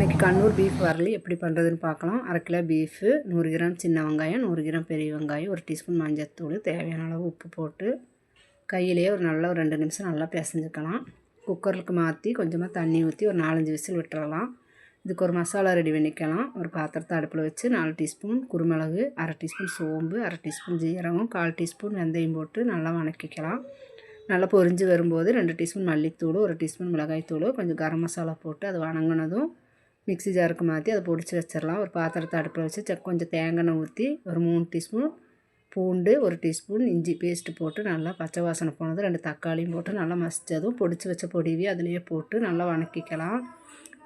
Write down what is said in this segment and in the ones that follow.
இன்றைக்கி கண்ணூர் பீஃப் வரலி எப்படி பண்ணுறதுன்னு பார்க்கலாம். 1/2 கிலோ பீஃபு, 100 கிராம் சின்ன வெங்காயம், 100 கிராம் பெரிய வெங்காயம், 1 டீஸ்பூன் மஞ்சத்தூள், தேவையான அளவு உப்பு போட்டு கையிலேயே ஒரு 2 நிமிஷம் நல்லா பிசைஞ்சுக்கலாம். குக்கருக்கு மாற்றி கொஞ்சமாக தண்ணி ஊற்றி ஒரு 4-5 விசில் விட்டுறலாம். இதுக்கு ஒரு மசாலா ரெடி பண்ணிக்கலாம். ஒரு பாத்திரத்தை அடுப்பில் வச்சு 4 டீஸ்பூன் குருமிளகு, 1/2 டீஸ்பூன் சோம்பு, 1/2 டீஸ்பூன் ஜீரகம், 1/4 டீஸ்பூன் வெந்தயம் போட்டு நல்லா வணக்கிக்கலாம். நல்லா பொரிஞ்சு வரும்போது 2 டீஸ்பூன் மல்லித்தூள், 1 டீஸ்பூன் மிளகாய்த்தூள், கொஞ்சம் கரம் மசாலா போட்டு அது வணங்கினதும் மிக்ஸி ஜாருக்கு மாற்றி அதை பொடிச்சு வச்சிடலாம். ஒரு பாத்திரத்தை அடுப்பில் வச்சு கொஞ்சம் தேங்காய் எண்ணெய் ஊற்றி ஒரு 3 டீஸ்பூன் பூண்டு, 1 டீஸ்பூன் இஞ்சி பேஸ்ட்டு போட்டு நல்லா பச்சை வாசனை போனது 2 தக்காளியும் போட்டு நல்லா மசித்ததும் பொடிச்சு வச்ச பொடிவி அதிலேயே போட்டு நல்லா வணக்கிக்கலாம்.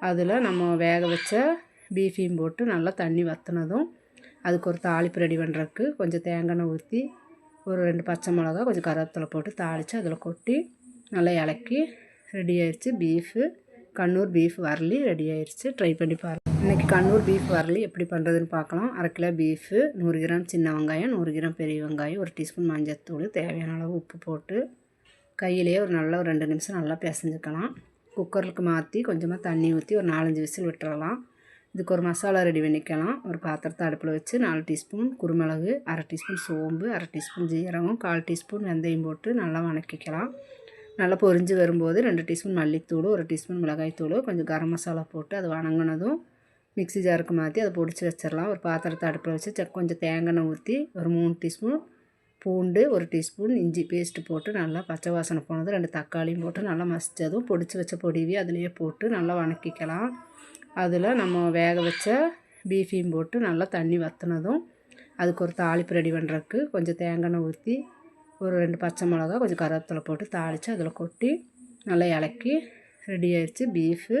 அதில் நம்ம வேக வச்ச பீஃபையும் போட்டு நல்லா தண்ணி வற்றினதும் அதுக்கு ஒரு தாளிப்பு ரெடி பண்ணுறதுக்கு கொஞ்சம் தேங்காய் எண்ணெய் ஊற்றி ஒரு 2 பச்சை மிளகா, கொஞ்சம் கருவேப்பிலை போட்டு தாளித்து அதில் கொட்டி நல்லா இலக்கி ரெடி ஆயிடுச்சு. பீஃபு கண்ணூர் பீஃப் வரலி ரெடி ஆயிடுச்சு. ட்ரை பண்ணி பாருங்கள். இன்றைக்கி கண்ணூர் பீஃப் வரலி எப்படி பண்ணுறதுன்னு பார்க்கலாம். 1/2 கிலோ பீஃபு, 100 கிராம் சின்ன வெங்காயம், 100 கிராம் பெரிய வெங்காயம், 1 டீஸ்பூன் மஞ்சத்தூள், தேவையான அளவு உப்பு போட்டு கையிலேயே ஒரு 2 நிமிஷம் நல்லா பிசைஞ்சுக்கலாம். குக்கருக்கு மாற்றி கொஞ்சமாக தண்ணி ஊற்றி ஒரு 4-5 விசில் விட்டுறலாம். இதுக்கு ஒரு மசாலா ரெடி பண்ணிக்கலாம். ஒரு பாத்திரத்தை அடுப்பில் வச்சு 4 டீஸ்பூன் குருமிளகு, 1/2 டீஸ்பூன் சோம்பு, 1/2 டீஸ்பூன் ஜீரகம், 1/4 டீஸ்பூன் வெந்தயம் போட்டு நல்லா வணக்கிக்கலாம். நல்லா பொரிஞ்சு வரும்போது 2 டீஸ்பூன் மல்லித்தூள், 1 டீஸ்பூன் மிளகாய்த்தூள், கொஞ்சம் கரம் மசாலா போட்டு அது வணங்கினதும் மிக்ஸி ஜாருக்கு மாற்றி அதை பொடிச்சு வச்சிடலாம். ஒரு பாத்திரத்தை அடுப்பில் வச்சு கொஞ்சம் தேங்காய் எண்ணெய் ஊற்றி ஒரு 3 டீஸ்பூன் பூண்டு, 1 டீஸ்பூன் இஞ்சி பேஸ்ட்டு போட்டு நல்லா பச்சை வாசனை போனது 2 தக்காளியும் போட்டு நல்லா மசித்ததும் பொடிச்சு வச்ச பொடிவி அதிலேயே போட்டு நல்லா வணக்கிக்கலாம். அதில் நம்ம வேக வச்ச பீஃபையும் போட்டு நல்லா தண்ணி வற்றினதும் அதுக்கு ஒரு தாளிப்பு ரெடி பண்ணுறதுக்கு கொஞ்சம் தேங்காய் எண்ணெய் ஊற்றி ஒரு 2 பச்சை மிளகா, கொஞ்சம் கருவேப்பிலை போட்டு தாளித்து அதில் கொட்டி நல்லா இலக்கி ரெடி ஆயிடுச்சு. பீஃபு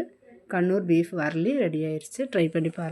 கண்ணூர் பீஃப் வரலி ரெடி ஆயிடுச்சு. ட்ரை பண்ணி பாருங்கள்.